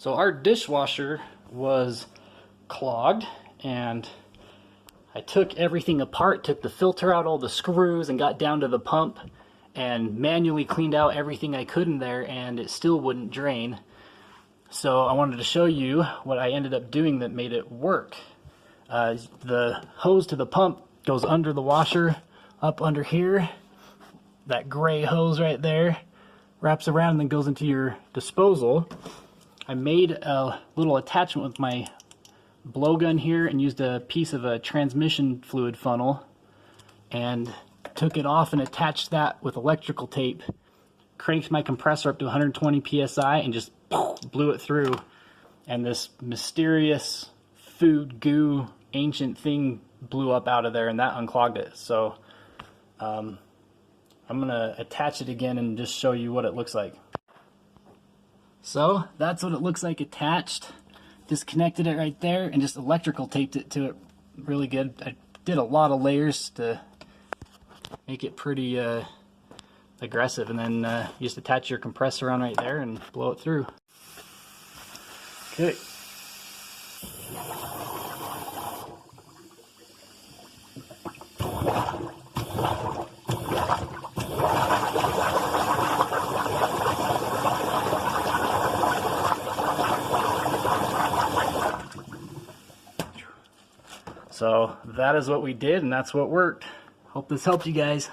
So our dishwasher was clogged, and I took everything apart, took the filter out, all the screws, and got down to the pump and manually cleaned out everything I could in there, and it still wouldn't drain. So I wanted to show you what I ended up doing that made it work. The hose to the pump goes under the washer, up under here. That gray hose right there wraps around and then goes into your disposal. I made a little attachment with my blowgun here and used a piece of a transmission fluid funnel and took it off and attached that with electrical tape. Cranked my compressor up to 120 psi and just blew it through. And this mysterious food goo ancient thing blew up out of there, and that unclogged it. So I'm gonna attach it again and just show you what it looks like. So that's what it looks like attached. Disconnected it right there and just electrical taped it to it really good. I did a lot of layers to make it pretty aggressive, and then you just attach your compressor on right there and blow it through. Okay. So that is what we did, and that's what worked. Hope this helped you guys.